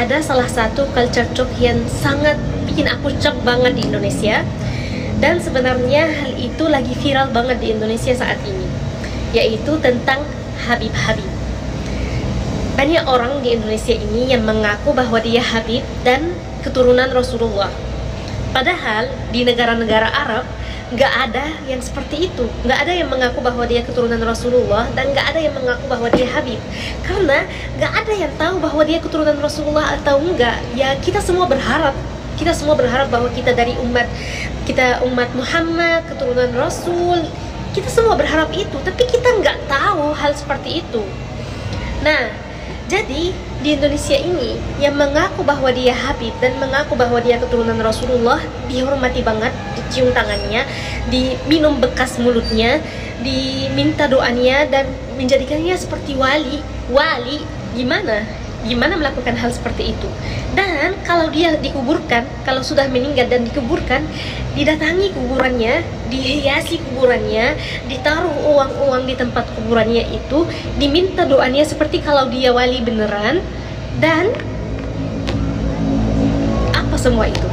ada salah satu culture shock yang sangat bikin aku shock banget di Indonesia. Dan sebenarnya hal itu lagi viral banget di Indonesia saat ini, yaitu tentang Habib-Habib. Banyak orang di Indonesia ini yang mengaku bahwa dia Habib dan keturunan Rasulullah. Padahal di negara-negara Arab nggak ada yang seperti itu, nggak ada yang mengaku bahwa dia keturunan Rasulullah, dan nggak ada yang mengaku bahwa dia Habib, karena nggak ada yang tahu bahwa dia keturunan Rasulullah atau enggak. Ya kita semua berharap bahwa kita dari umat Muhammad, keturunan Rasul. Kita semua berharap itu, tapi kita nggak tahu hal seperti itu. Nah, jadi di Indonesia ini yang mengaku bahwa dia Habib dan mengaku bahwa dia keturunan Rasulullah dihormati banget, dicium tangannya, diminum bekas mulutnya, diminta doanya, dan menjadikannya seperti wali. Gimana melakukan hal seperti itu? Dan kalau dia dikuburkan, kalau sudah meninggal dan dikuburkan, didatangi kuburannya, dihiasi kuburannya, ditaruh uang-uang di tempat kuburannya itu, diminta doanya seperti kalau dia wali beneran. Dan apa semua itu?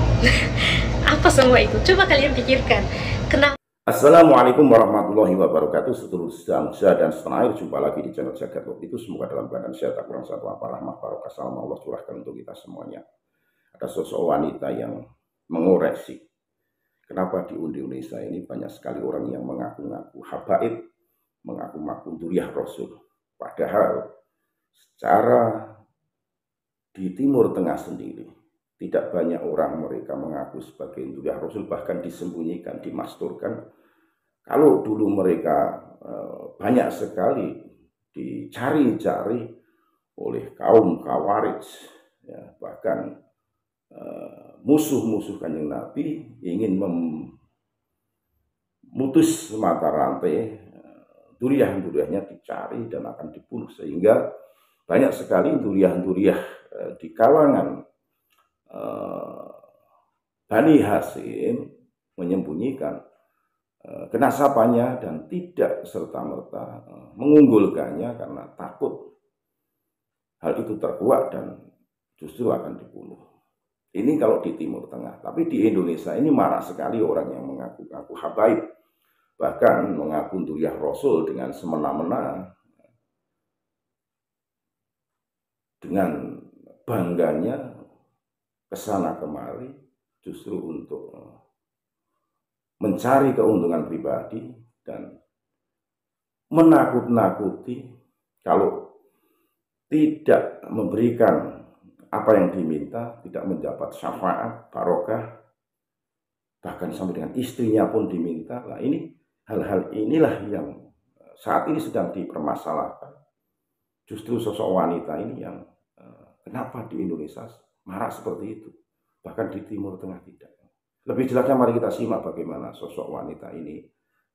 Apa semua itu? Coba kalian pikirkan. Kenapa? Assalamualaikum warahmatullahi wabarakatuh. Seluruh bangsa dan setanah air, jumpa lagi di channel Jagat Lob itu. Semoga dalam keadaan sehat, tak kurang satu apa, rahmat barokah salam Allah curahkan untuk kita semuanya. Ada sosok wanita yang mengoreksi kenapa di Indonesia ini banyak sekali orang yang mengaku-ngaku habaib, mengaku-ngaku duriah Rasul. Padahal secara di Timur Tengah sendiri tidak banyak orang mereka mengaku sebagai duriah Rasul, bahkan disembunyikan, dimasturkan. Kalau dulu mereka banyak sekali dicari-cari oleh kaum Khawarij, ya, bahkan musuh-musuh Kanjeng Nabi ingin memutus mata rantai, duriah-duriahnya dicari dan akan dibunuh, sehingga banyak sekali duriah-duriah di kalangan Bani Hasyim menyembunyikan kenasabannya dan tidak serta-merta mengunggulkannya karena takut hal itu terkuak dan justru akan dibunuh. Ini kalau di Timur Tengah, tapi di Indonesia ini marak sekali orang yang mengaku-ngaku habaib, bahkan mengaku duriah Rasul dengan semena-mena, dengan bangganya kesana kemari justru untuk mencari keuntungan pribadi dan menakut-nakuti kalau tidak memberikan apa yang diminta, tidak mendapat syafaat, barokah, bahkan sampai dengan istrinya pun diminta. Nah, ini hal-hal inilah yang saat ini sedang dipermasalahkan. Justru sosok wanita ini yang kenapa di Indonesia marak seperti itu, bahkan di Timur Tengah tidak. Lebih jelasnya mari kita simak bagaimana sosok wanita ini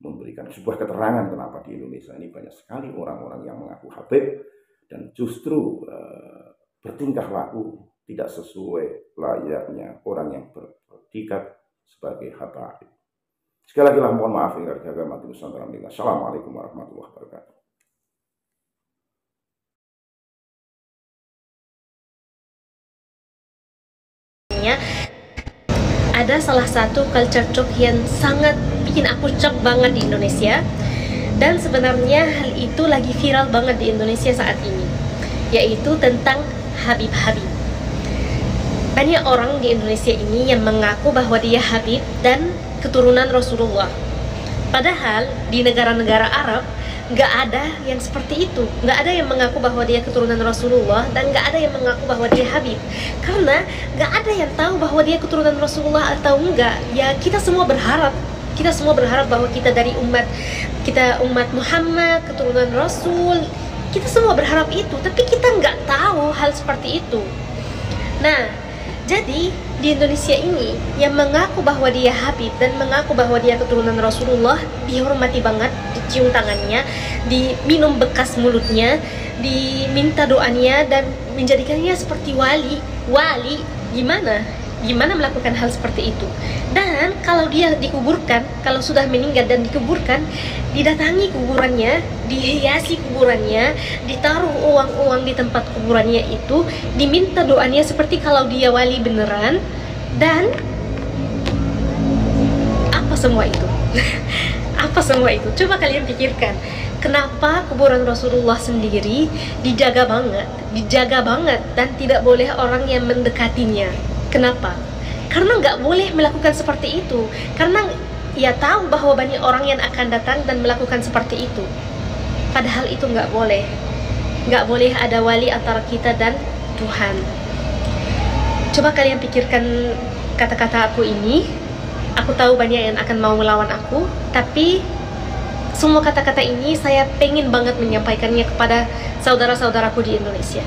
memberikan sebuah keterangan kenapa di Indonesia ini banyak sekali orang-orang yang mengaku habib dan justru bertingkah laku tidak sesuai layaknya orang yang berpredikat sebagai habaib. Sekali lagi mohon maaf yang harga mati Nusantara. Assalamualaikum warahmatullahi wabarakatuh. Ada salah satu culture shock yang sangat bikin aku shock banget di Indonesia. Dan sebenarnya hal itu lagi viral banget di Indonesia saat ini, yaitu tentang Habib-Habib. Banyak orang di Indonesia ini yang mengaku bahwa dia Habib dan keturunan Rasulullah. Padahal di negara-negara Arab nggak ada yang seperti itu, nggak ada yang mengaku bahwa dia keturunan Rasulullah, dan nggak ada yang mengaku bahwa dia Habib, karena nggak ada yang tahu bahwa dia keturunan Rasulullah atau enggak. Ya kita semua berharap bahwa kita dari umat Muhammad, keturunan Rasul. Kita semua berharap itu, tapi kita nggak tahu hal seperti itu. Nah, jadi di Indonesia ini yang mengaku bahwa dia Habib dan mengaku bahwa dia keturunan Rasulullah dihormati banget, dicium tangannya, diminum bekas mulutnya, diminta doanya, dan menjadikannya seperti wali. gimana melakukan hal seperti itu. Dan kalau dia dikuburkan, kalau sudah meninggal dan dikuburkan, didatangi kuburannya, dihiasi kuburannya, ditaruh uang-uang di tempat kuburannya itu, diminta doanya seperti kalau dia wali beneran. Dan apa semua itu? Apa semua itu? Coba kalian pikirkan, kenapa kuburan Rasulullah sendiri dijaga banget dan tidak boleh orang yang mendekatinya. Kenapa? Karena nggak boleh melakukan seperti itu. Karena ia tahu bahwa banyak orang yang akan datang dan melakukan seperti itu. Padahal itu nggak boleh. Nggak boleh ada wali antara kita dan Tuhan. Coba kalian pikirkan kata-kata aku ini. Aku tahu banyak yang akan mau melawan aku, tapi semua kata-kata ini saya pengen banget menyampaikannya kepada saudara-saudaraku di Indonesia.